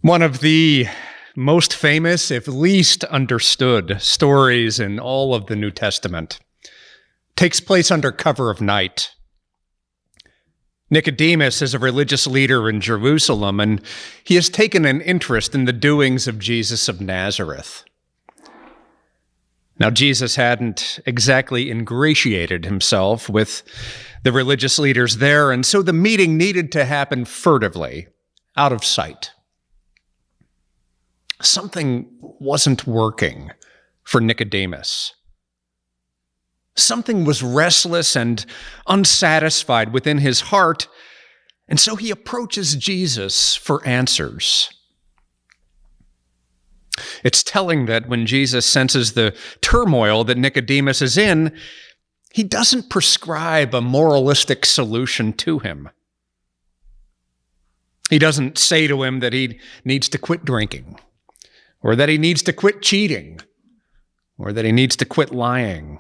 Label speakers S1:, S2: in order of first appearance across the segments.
S1: One of the most famous, if least understood, stories in all of the New Testament takes place under cover of night. Nicodemus is a religious leader in Jerusalem, and he has taken an interest in the doings of Jesus of Nazareth. Now, Jesus hadn't exactly ingratiated himself with the religious leaders there, and so the meeting needed to happen furtively, out of sight. Something wasn't working for Nicodemus. Something was restless and unsatisfied within his heart, and so he approaches Jesus for answers. It's telling that when Jesus senses the turmoil that Nicodemus is in, he doesn't prescribe a moralistic solution to him. He doesn't say to him that he needs to quit drinking, or that he needs to quit cheating, or that he needs to quit lying.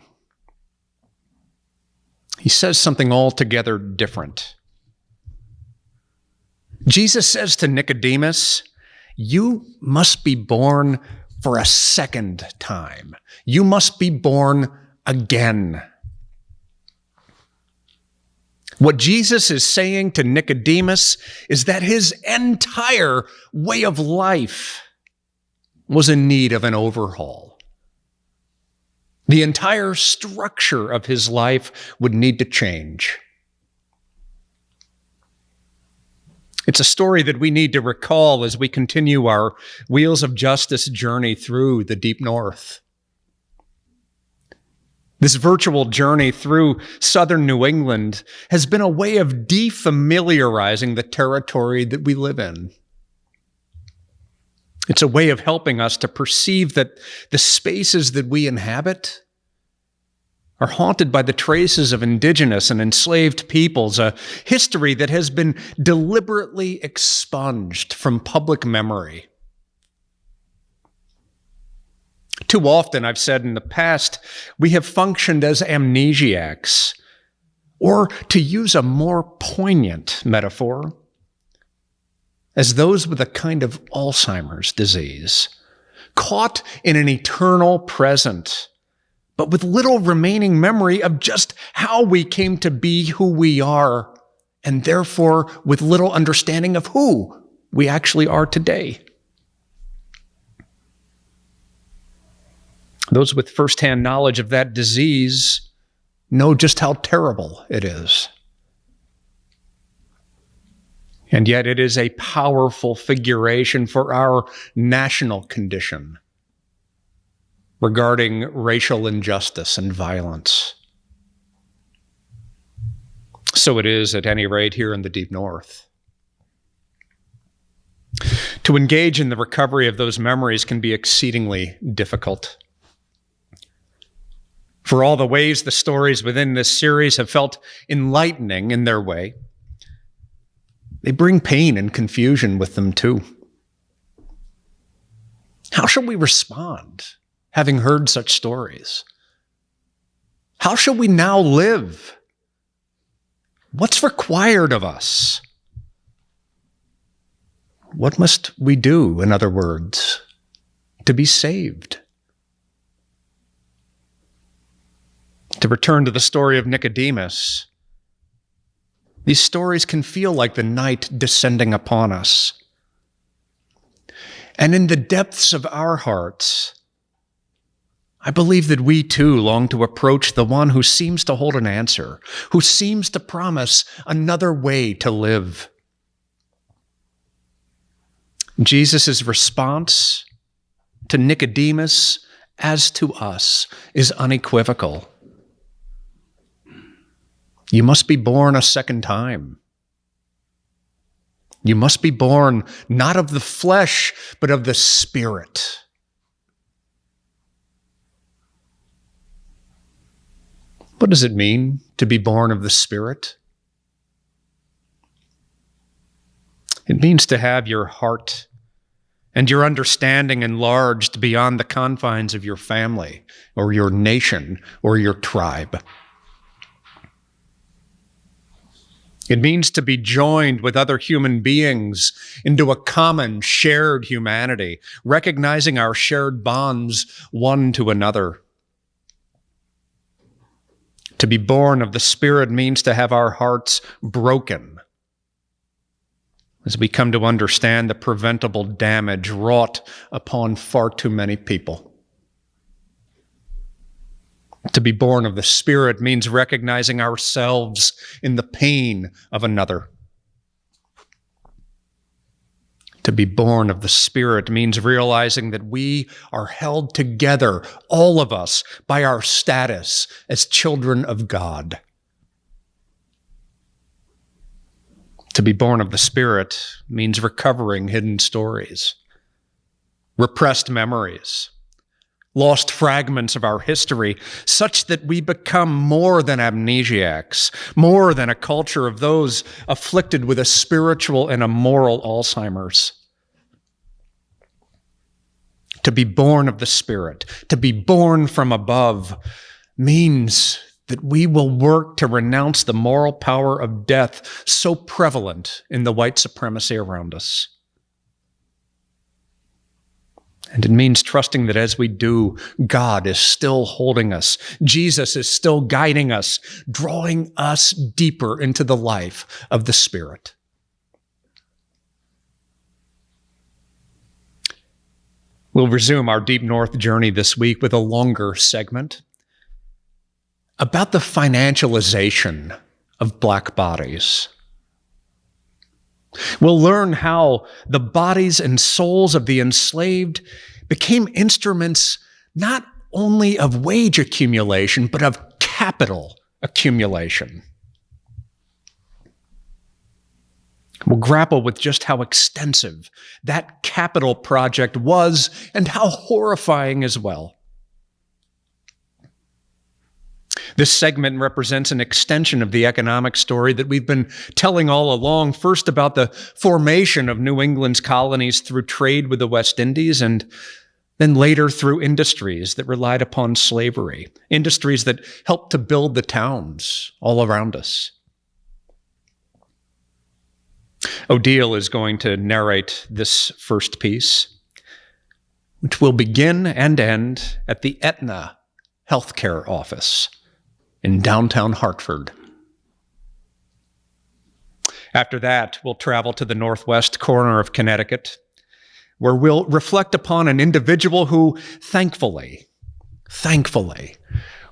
S1: He says something altogether different. Jesus says to Nicodemus, "You must be born for a second time. You must be born again." What Jesus is saying to Nicodemus is that his entire way of life was in need of an overhaul. The entire structure of his life would need to change. It's a story that we need to recall as we continue our Wheels of Justice journey through the deep north. This virtual journey through southern New England has been a way of defamiliarizing the territory that we live in. It's a way of helping us to perceive that the spaces that we inhabit are haunted by the traces of indigenous and enslaved peoples, a history that has been deliberately expunged from public memory. Too often, I've said in the past, we have functioned as amnesiacs, or to use a more poignant metaphor, as those with a kind of Alzheimer's disease, caught in an eternal present, but with little remaining memory of just how we came to be who we are, and therefore with little understanding of who we actually are today. Those with firsthand knowledge of that disease know just how terrible it is. And yet it is a powerful figuration for our national condition regarding racial injustice and violence. So it is, at any rate, here in the deep north. To engage in the recovery of those memories can be exceedingly difficult. For all the ways the stories within this series have felt enlightening in their way, they bring pain and confusion with them too. How shall we respond, having heard such stories? How shall we now live? What's required of us? What must we do, in other words, to be saved? To return to the story of Nicodemus, these stories can feel like the night descending upon us. And in the depths of our hearts, I believe that we too long to approach the one who seems to hold an answer, who seems to promise another way to live. Jesus' response to Nicodemus, as to us, is unequivocal. You must be born a second time. You must be born not of the flesh, but of the Spirit. What does it mean to be born of the Spirit? It means to have your heart and your understanding enlarged beyond the confines of your family or your nation or your tribe. It means to be joined with other human beings into a common shared humanity, recognizing our shared bonds one to another. To be born of the Spirit means to have our hearts broken as we come to understand the preventable damage wrought upon far too many people. To be born of the Spirit means recognizing ourselves in the pain of another. To be born of the Spirit means realizing that we are held together, all of us, by our status as children of God. To be born of the Spirit means recovering hidden stories, repressed memories, lost fragments of our history, such that we become more than amnesiacs, more than a culture of those afflicted with a spiritual and a moral Alzheimer's. To be born of the Spirit, to be born from above, means that we will work to renounce the moral power of death so prevalent in the white supremacy around us. And it means trusting that as we do, God is still holding us. Jesus is still guiding us, drawing us deeper into the life of the Spirit. We'll resume our Deep North journey this week with a longer segment about the financialization of Black bodies. We'll learn how the bodies and souls of the enslaved became instruments not only of wage accumulation, but of capital accumulation. We'll grapple with just how extensive that capital project was and how horrifying as well. This segment represents an extension of the economic story that we've been telling all along, first about the formation of New England's colonies through trade with the West Indies, and then later through industries that relied upon slavery, industries that helped to build the towns all around us. Odile is going to narrate this first piece, which will begin and end at the Aetna healthcare office in downtown Hartford. After that, we'll travel to the northwest corner of Connecticut, where we'll reflect upon an individual who thankfully,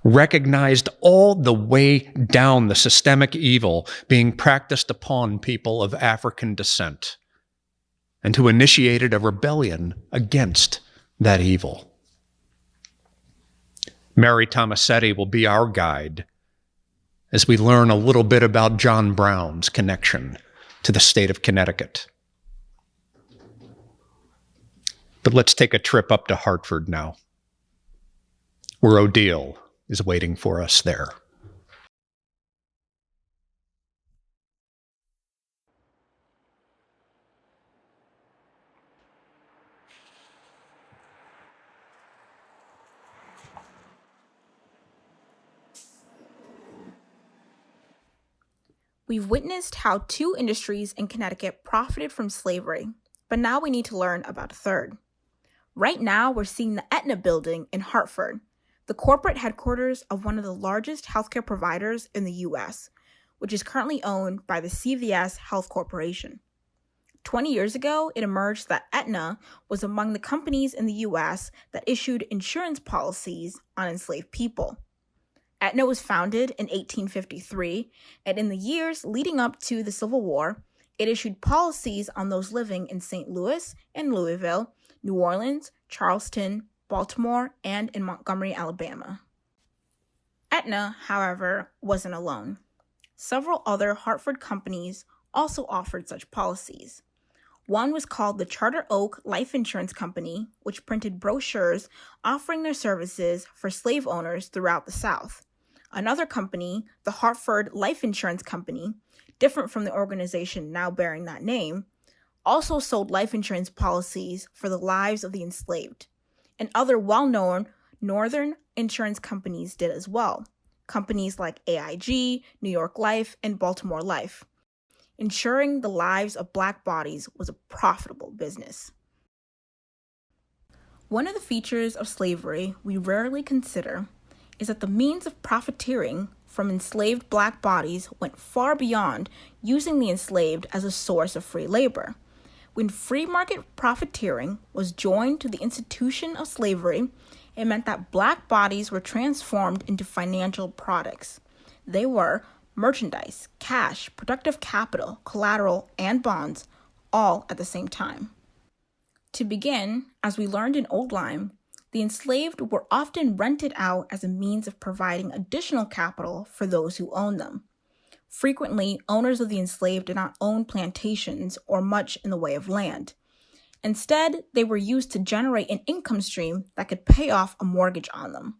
S1: recognized all the way down the systemic evil being practiced upon people of African descent, and who initiated a rebellion against that evil. Mary Tomassetti will be our guide as we learn a little bit about John Brown's connection to the state of Connecticut. But let's take a trip up to Hartford now, where Odile is waiting for us there.
S2: We've witnessed how two industries in Connecticut profited from slavery, but now we need to learn about a third. Right now, we're seeing the Aetna building in Hartford, the corporate headquarters of one of the largest healthcare providers in the U.S., which is currently owned by the CVS Health Corporation. 20 years ago, it emerged that Aetna was among the companies in the U.S. that issued insurance policies on enslaved people. Aetna was founded in 1853, and in the years leading up to the Civil War, it issued policies on those living in St. Louis and Louisville, New Orleans, Charleston, Baltimore, and in Montgomery, Alabama. Aetna, however, wasn't alone. Several other Hartford companies also offered such policies. One was called the Charter Oak Life Insurance Company, which printed brochures offering their services for slave owners throughout the South. Another company, the Hartford Life Insurance Company, different from the organization now bearing that name, also sold life insurance policies for the lives of the enslaved. And other well-known northern insurance companies did as well. Companies like AIG, New York Life, and Baltimore Life, Ensuring the lives of Black bodies was a profitable business. One of the features of slavery we rarely consider is that the means of profiteering from enslaved Black bodies went far beyond using the enslaved as a source of free labor. When free market profiteering was joined to the institution of slavery, it meant that Black bodies were transformed into financial products. They were merchandise, cash, productive capital, collateral, and bonds, all at the same time. To begin, as we learned in Old Lyme, the enslaved were often rented out as a means of providing additional capital for those who owned them. Frequently, owners of the enslaved did not own plantations or much in the way of land. Instead, they were used to generate an income stream that could pay off a mortgage on them.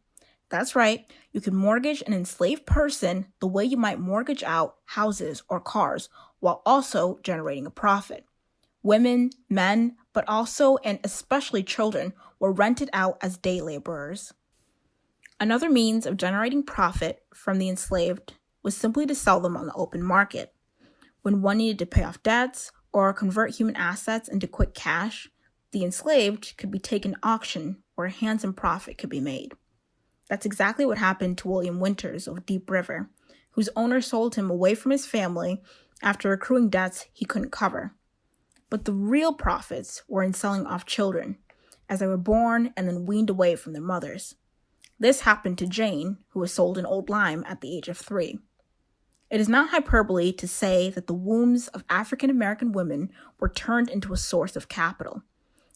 S2: That's right, you could mortgage an enslaved person the way you might mortgage out houses or cars, while also generating a profit. Women, men, but also and especially children were rented out as day laborers. Another means of generating profit from the enslaved was simply to sell them on the open market. When one needed to pay off debts or convert human assets into quick cash, the enslaved could be taken to auction where a handsome profit could be made. That's exactly what happened to William Winters of Deep River, whose owner sold him away from his family after accruing debts he couldn't cover. But the real profits were in selling off children, as they were born and then weaned away from their mothers. This happened to Jane, who was sold in Old Lyme at the age of 3. It is not hyperbole to say that the wombs of African American women were turned into a source of capital.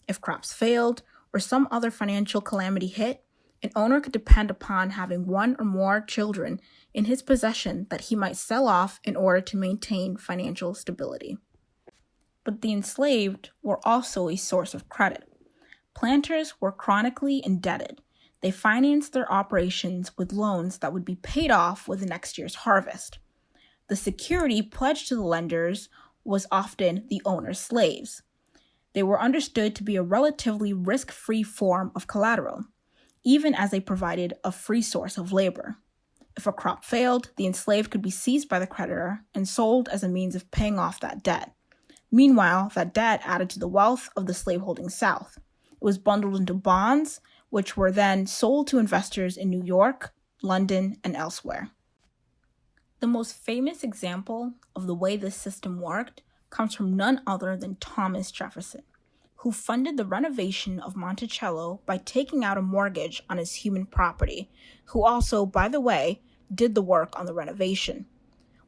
S2: If crops failed or some other financial calamity hit, an owner could depend upon having one or more children in his possession that he might sell off in order to maintain financial stability. But the enslaved were also a source of credit. Planters were chronically indebted. They financed their operations with loans that would be paid off with the next year's harvest. The security pledged to the lenders was often the owner's slaves. They were understood to be a relatively risk-free form of collateral, even as they provided a free source of labor. If a crop failed, the enslaved could be seized by the creditor and sold as a means of paying off that debt. Meanwhile, that debt added to the wealth of the slaveholding South. It was bundled into bonds, which were then sold to investors in New York, London, and elsewhere. The most famous example of the way this system worked comes from none other than Thomas Jefferson, who funded the renovation of Monticello by taking out a mortgage on his human property, who also, by the way, did the work on the renovation.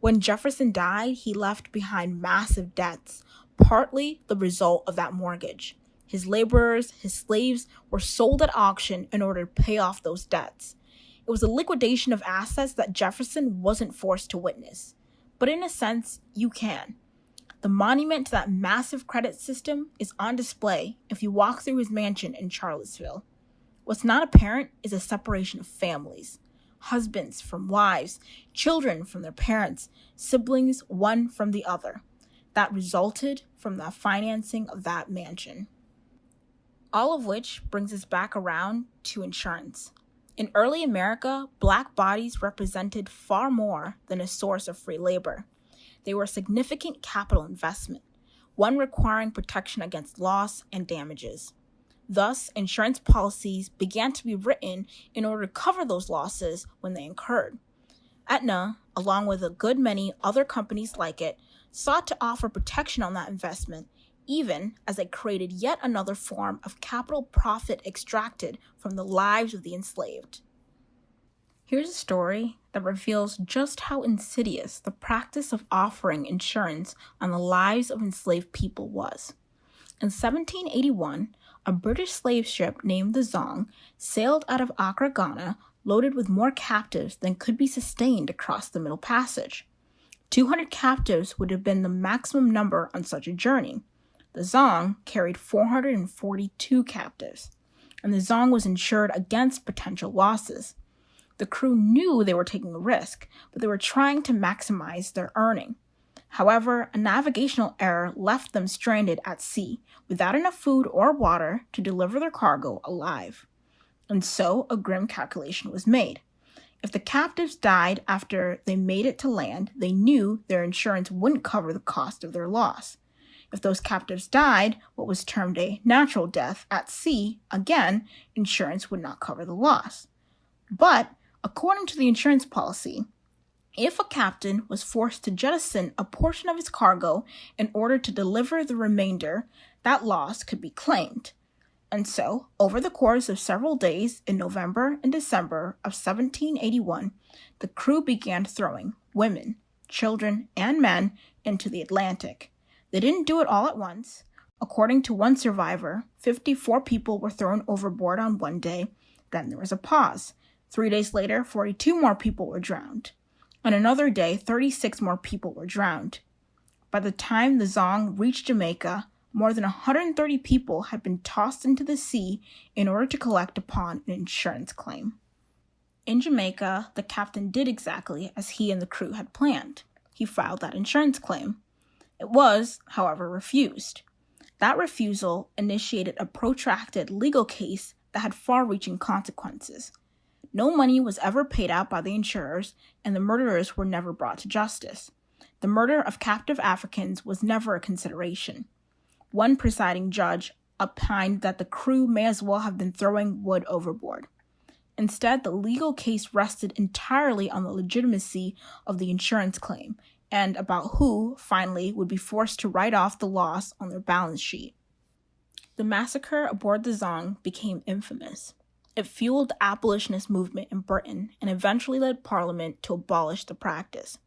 S2: When Jefferson died, he left behind massive debts, partly the result of that mortgage. His laborers, his slaves, were sold at auction in order to pay off those debts. It was a liquidation of assets that Jefferson wasn't forced to witness. But in a sense, you can. The monument to that massive credit system is on display if you walk through his mansion in Charlottesville. What's not apparent is a separation of families. Husbands from wives, children from their parents, siblings one from the other. That resulted from the financing of that mansion. All of which brings us back around to insurance. In early America, Black bodies represented far more than a source of free labor. They were a significant capital investment, one requiring protection against loss and damages. Thus, insurance policies began to be written in order to cover those losses when they incurred. Aetna, along with a good many other companies like it, sought to offer protection on that investment, even as it created yet another form of capital profit extracted from the lives of the enslaved. Here's a story that reveals just how insidious the practice of offering insurance on the lives of enslaved people was. In 1781, a British slave ship named the Zong sailed out of Accra, Ghana, loaded with more captives than could be sustained across the Middle Passage. 200 captives would have been the maximum number on such a journey. The Zong carried 442 captives, and the Zong was insured against potential losses. The crew knew they were taking a risk, but they were trying to maximize their earning. However, a navigational error left them stranded at sea without enough food or water to deliver their cargo alive. And so a grim calculation was made. If the captives died after they made it to land, they knew their insurance wouldn't cover the cost of their loss. If those captives died, what was termed a natural death at sea, again, insurance would not cover the loss. But, according to the insurance policy, if a captain was forced to jettison a portion of his cargo in order to deliver the remainder, that loss could be claimed. And so, over the course of several days in November and December of 1781, the crew began throwing women, children, and men into the Atlantic. They didn't do it all at once. According to one survivor, 54 people were thrown overboard on one day. Then there was a pause. 3 days later, 42 more people were drowned. On another day, 36 more people were drowned. By the time the Zong reached Jamaica, more than 130 people had been tossed into the sea in order to collect upon an insurance claim. In Jamaica, the captain did exactly as he and the crew had planned. He filed that insurance claim. It was, however, refused. That refusal initiated a protracted legal case that had far-reaching consequences. No money was ever paid out by the insurers, and the murderers were never brought to justice. The murder of captive Africans was never a consideration. One presiding judge opined that the crew may as well have been throwing wood overboard. Instead, the legal case rested entirely on the legitimacy of the insurance claim, and about who, finally, would be forced to write off the loss on their balance sheet. The massacre aboard the Zong became infamous. It fueled the abolitionist movement in Britain and eventually led Parliament to abolish the practice.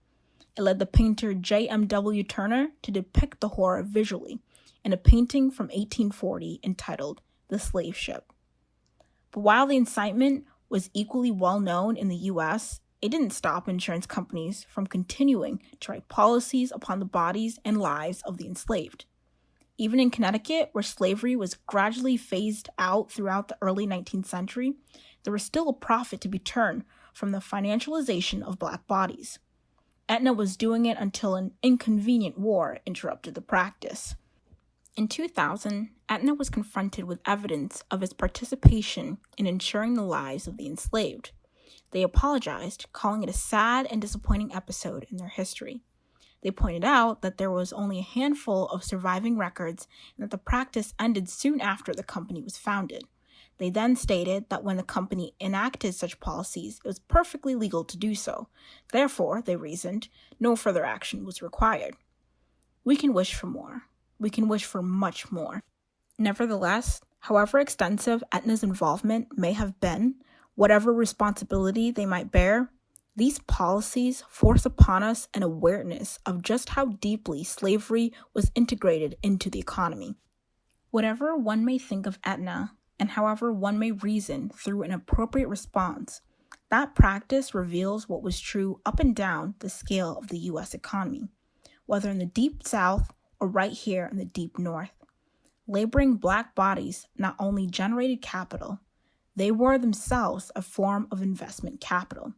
S2: It led the painter J.M.W. Turner to depict the horror visually in a painting from 1840 entitled The Slave Ship. But while the incitement was equally well known in the U.S., it didn't stop insurance companies from continuing to write policies upon the bodies and lives of the enslaved. Even in Connecticut, where slavery was gradually phased out throughout the early 19th century, there was still a profit to be turned from the financialization of Black bodies. Aetna was doing it until an inconvenient war interrupted the practice. In 2000, Aetna was confronted with evidence of its participation in insuring the lives of the enslaved. They apologized, calling it a sad and disappointing episode in their history. They pointed out that there was only a handful of surviving records and that the practice ended soon after the company was founded. They then stated that when the company enacted such policies, it was perfectly legal to do so. Therefore, they reasoned, no further action was required. We can wish for more. We can wish for much more. Nevertheless, however extensive Aetna's involvement may have been, whatever responsibility they might bear, these policies force upon us an awareness of just how deeply slavery was integrated into the economy. Whatever one may think of Aetna, and however one may reason through an appropriate response, that practice reveals what was true up and down the scale of the U.S. economy, whether in the deep South or right here in the deep North. Laboring Black bodies not only generated capital, they were themselves a form of investment capital.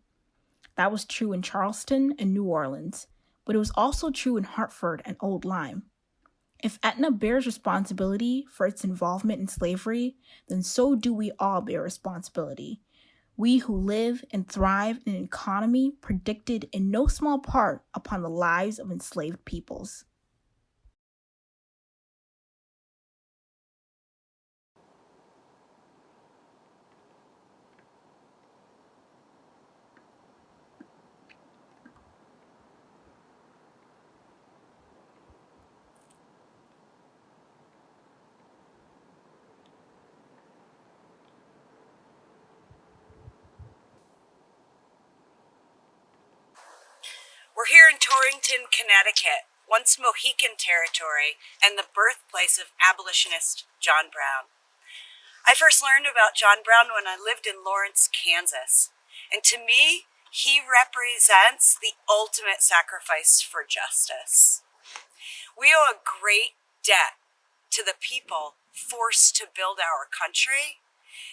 S2: That was true in Charleston and New Orleans, but it was also true in Hartford and Old Lyme. If Aetna bears responsibility for its involvement in slavery, then so do we all bear responsibility. We who live and thrive in an economy predicted in no small part upon the lives of enslaved peoples.
S3: We're here in Torrington, Connecticut, once Mohican territory and the birthplace of abolitionist John Brown. I first learned about John Brown when I lived in Lawrence, Kansas, and to me, he represents the ultimate sacrifice for justice. We owe a great debt to the people forced to build our country,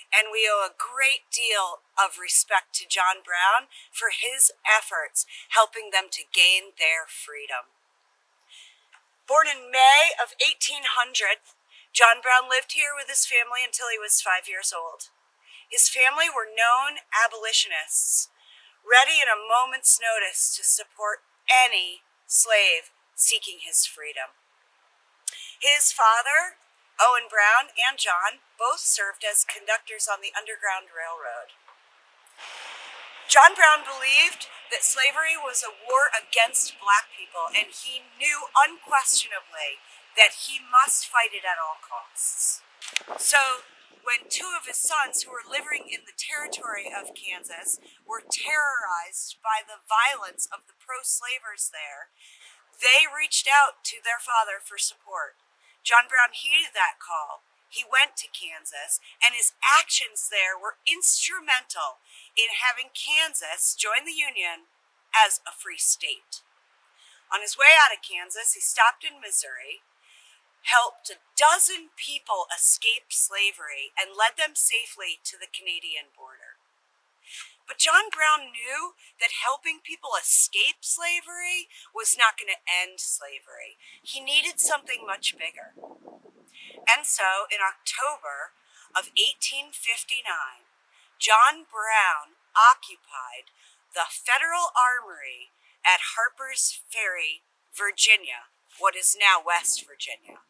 S3: and we owe a great deal of respect to John Brown for his efforts helping them to gain their freedom. Born in May of 1800, John Brown lived here with his family until he was 5 years old. His family were known abolitionists, ready in a moment's notice to support any slave seeking his freedom. His father, Owen Brown, and John both served as conductors on the Underground Railroad. John Brown believed that slavery was a war against black people, and he knew unquestionably that he must fight it at all costs. So, when two of his sons who were living in the territory of Kansas were terrorized by the violence of the pro-slavers there, they reached out to their father for support. John Brown heeded that call. He went to Kansas, and his actions there were instrumental in having Kansas join the Union as a free state. On his way out of Kansas, he stopped in Missouri, helped a dozen people escape slavery, and led them safely to the Canadian border. But John Brown knew that helping people escape slavery was not going to end slavery. He needed something much bigger. And so, in October of 1859, John Brown occupied the Federal Armory at Harper's Ferry, Virginia, what is now West Virginia.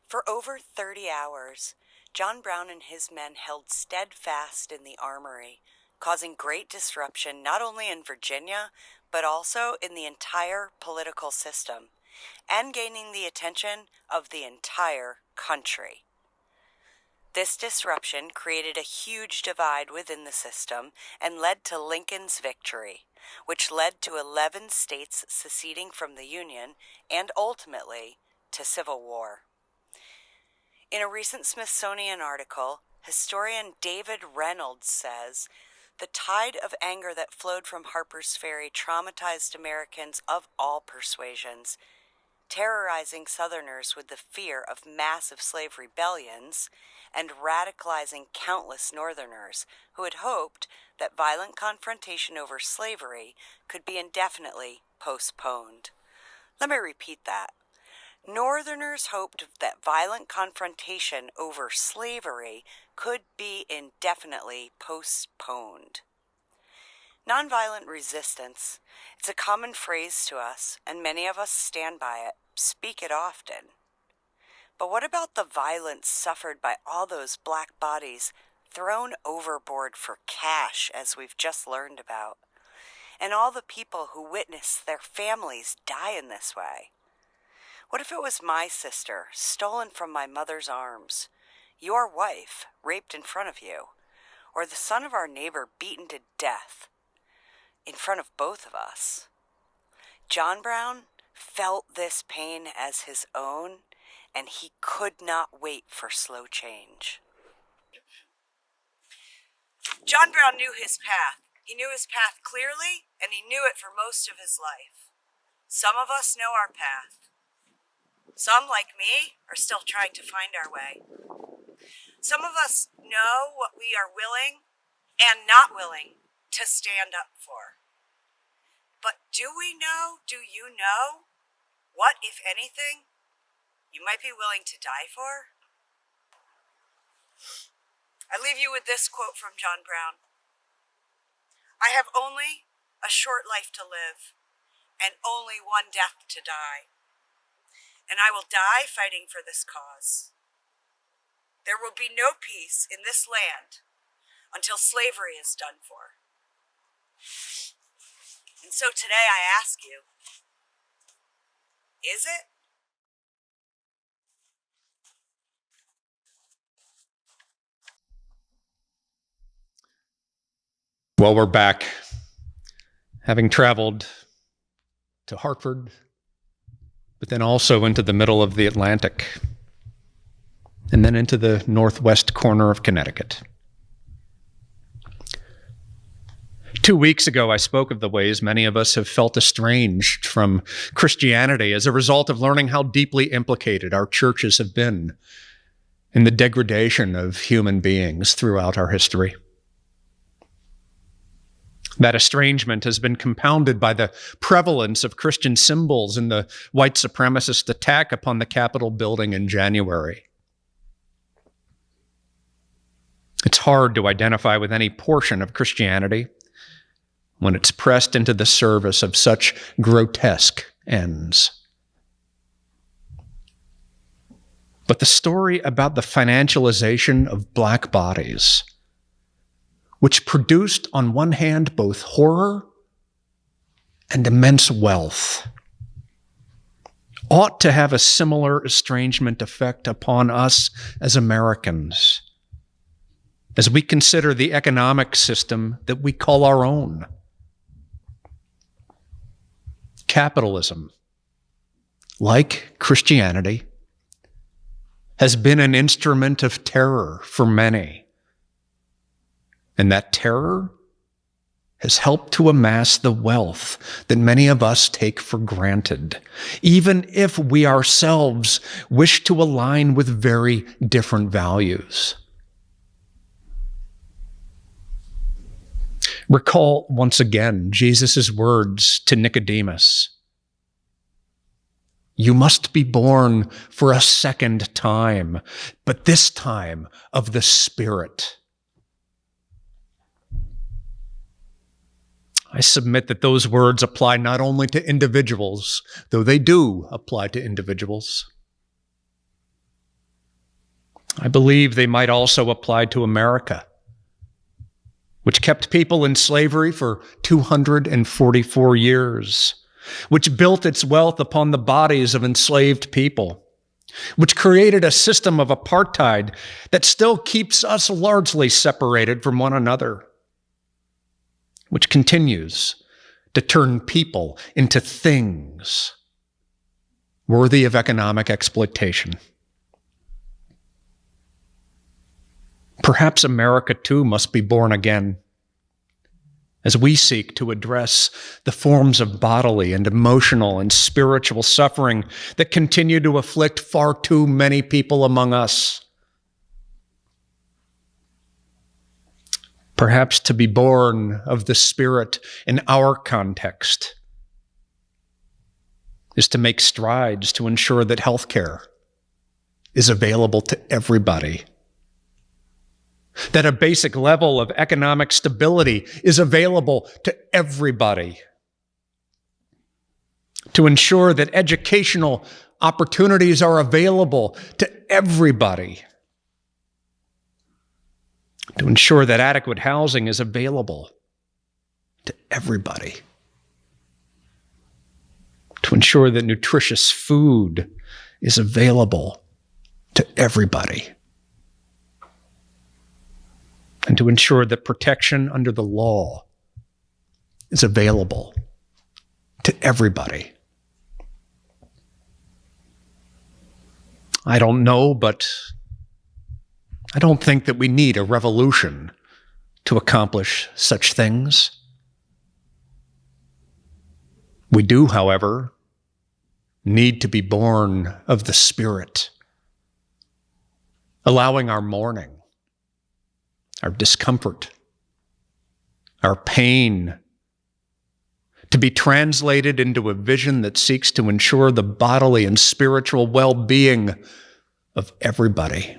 S3: For over 30 hours, John Brown and his men held steadfast in the armory, causing great disruption not only in Virginia, but also in the entire political system, and gaining the attention of the entire country. This disruption created a huge divide within the system and led to Lincoln's victory, which led to 11 states seceding from the Union and ultimately to civil war. In a recent Smithsonian article, historian David Reynolds says, "The tide of anger that flowed from Harper's Ferry traumatized Americans of all persuasions, terrorizing Southerners with the fear of massive slave rebellions and radicalizing countless Northerners who had hoped that violent confrontation over slavery could be indefinitely postponed." Let me repeat that. Northerners hoped that violent confrontation over slavery could be indefinitely postponed. Nonviolent resistance. It's a common phrase to us, and many of us stand by it, speak it often. But what about the violence suffered by all those black bodies thrown overboard for cash, as we've just learned about, and all the people who witnessed their families die in this way? What if it was my sister, stolen from my mother's arms, your wife, raped in front of you, or the son of our neighbor beaten to death in front of both of us? John Brown felt this pain as his own, and he could not wait for slow change. John Brown knew his path. He knew his path clearly, and he knew it for most of his life. Some of us know our path. Some, like me, are still trying to find our way. Some of us know what we are willing and not willing to stand up for. But do we know, do you know, what, if anything, you might be willing to die for? I leave you with this quote from John Brown. "I have only a short life to live and only one death to die. And I will die fighting for this cause. There will be no peace in this land until slavery is done for." And so today I ask you, is it?
S1: Well, we're back, having traveled to Hartford, but then also into the middle of the Atlantic, and then into the northwest corner of Connecticut. 2 weeks ago, I spoke of the ways many of us have felt estranged from Christianity as a result of learning how deeply implicated our churches have been in the degradation of human beings throughout our history. That estrangement has been compounded by the prevalence of Christian symbols in the white supremacist attack upon the Capitol building in January. It's hard to identify with any portion of Christianity when it's pressed into the service of such grotesque ends. But the story about the financialization of black bodies, which produced on one hand both horror and immense wealth, ought to have a similar estrangement effect upon us as Americans, as we consider the economic system that we call our own. Capitalism, like Christianity, has been an instrument of terror for many. And that terror has helped to amass the wealth that many of us take for granted, even if we ourselves wish to align with very different values. Recall once again Jesus' words to Nicodemus. You must be born for a second time, but this time of the Spirit. I submit that those words apply not only to individuals, though they do apply to individuals. I believe they might also apply to America, which kept people in slavery for 244 years, which built its wealth upon the bodies of enslaved people, which created a system of apartheid that still keeps us largely separated from one another, which continues to turn people into things worthy of economic exploitation. Perhaps America too must be born again, as we seek to address the forms of bodily and emotional and spiritual suffering that continue to afflict far too many people among us. Perhaps to be born of the Spirit in our context is to make strides to ensure that healthcare is available to everybody, that a basic level of economic stability is available to everybody, to ensure that educational opportunities are available to everybody, to ensure that adequate housing is available to everybody, to ensure that nutritious food is available to everybody, and to ensure that protection under the law is available to everybody. I don't know, but I don't think that we need a revolution to accomplish such things. We do, however, need to be born of the Spirit, allowing our mourning, our discomfort, our pain to be translated into a vision that seeks to ensure the bodily and spiritual well-being of everybody.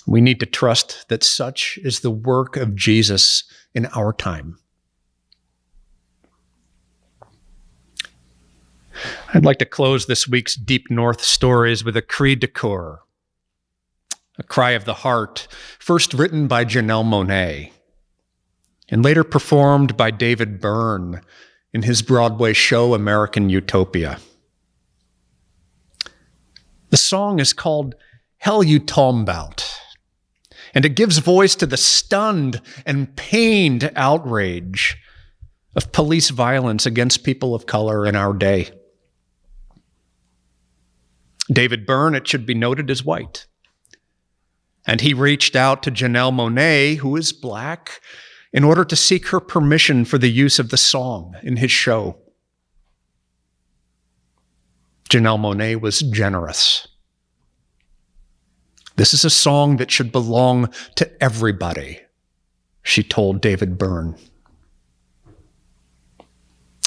S1: We need to trust that such is the work of Jesus in our time. I'd like to close this week's Deep North stories with a cri de coeur, a cry of the heart, first written by Janelle Monáe and later performed by David Byrne in his Broadway show American Utopia. The song is called Hell You Talm 'Bout, and it gives voice to the stunned and pained outrage of police violence against people of color in our day. David Byrne, it should be noted, is white. And he reached out to Janelle Monáe, who is black, in order to seek her permission for the use of the song in his show. Janelle Monáe was generous. This is a song that should belong to everybody, she told David Byrne.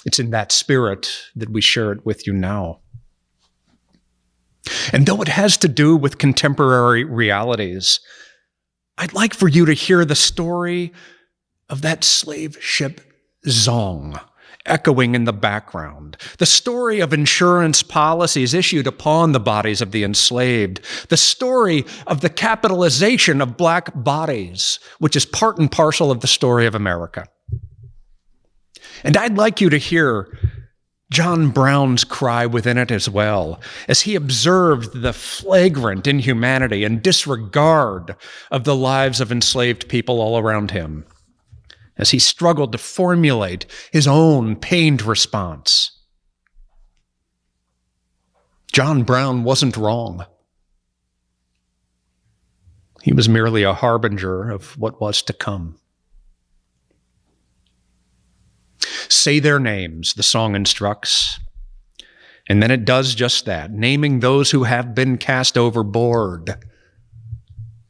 S1: It's in that spirit that we share it with you now. And though it has to do with contemporary realities, I'd like for you to hear the story of that slave ship Zong echoing in the background, the story of insurance policies issued upon the bodies of the enslaved, the story of the capitalization of black bodies, which is part and parcel of the story of America. And I'd like you to hear John Brown's cry within it as well, as he observed the flagrant inhumanity and disregard of the lives of enslaved people all around him, as he struggled to formulate his own pained response. John Brown wasn't wrong. He was merely a harbinger of what was to come. Say their names, the song instructs. And then it does just that, naming those who have been cast overboard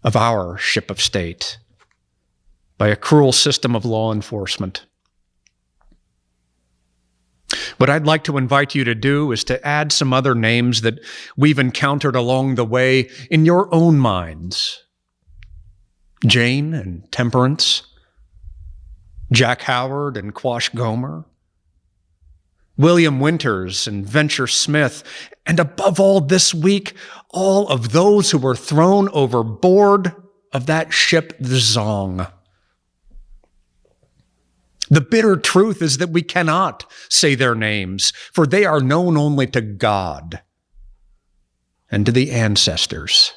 S1: of our ship of state by a cruel system of law enforcement. What I'd like to invite you to do is to add some other names that we've encountered along the way in your own minds. Jane and Temperance, Jack Howard and Quash Gomer, William Winters and Venture Smith, and above all this week, all of those who were thrown overboard of that ship, the Zong. The bitter truth is that we cannot say their names, for they are known only to God and to the ancestors.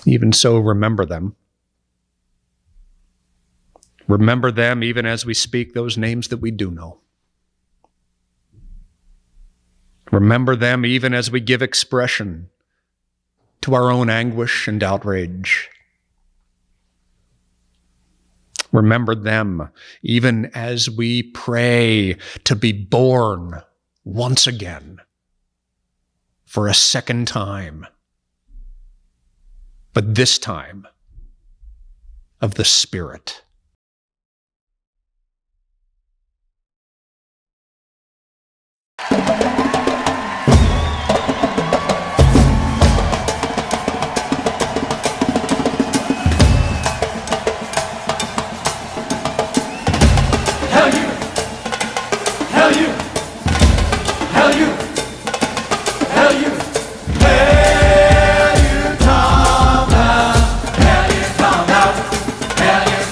S1: Even so, remember them. Remember them even as we speak those names that we do know. Remember them even as we give expression to our own anguish and outrage. Remember them even as we pray to be born once again for a second time, but this time of the Spirit.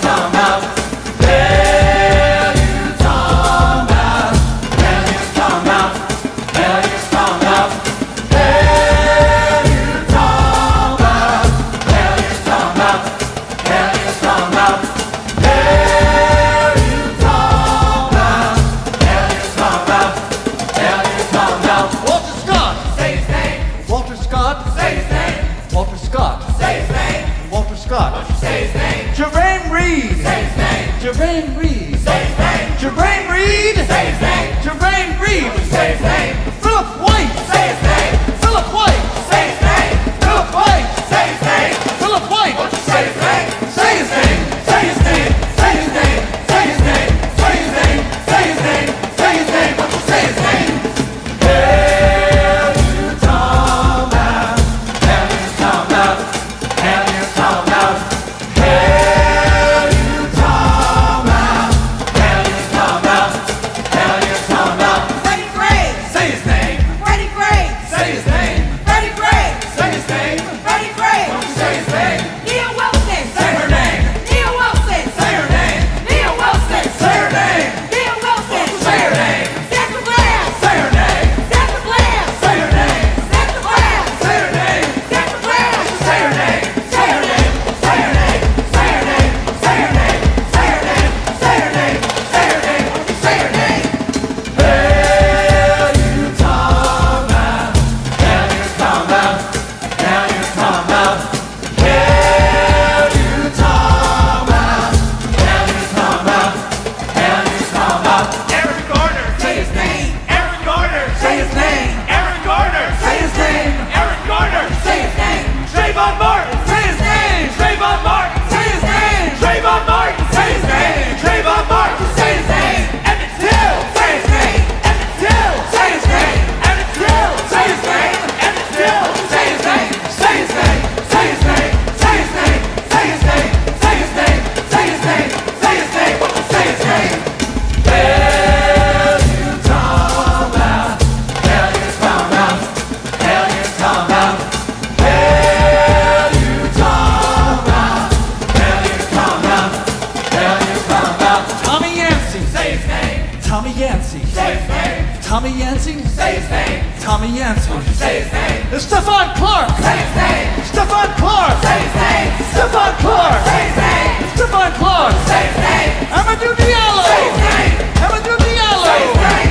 S4: Come Yancey?
S5: Say his name.
S4: Tommy Yancey.
S5: Won't you say his name?
S4: Stephon Clark.
S5: Say his name.
S4: Stephon Clark.
S5: Say his name.
S4: Stephon Clark.
S5: Say his name.
S4: Stephon Clark.
S5: Say his name.
S4: Amadou Diallo.
S5: Say his name.
S4: Amadou Diallo.
S5: Say his name.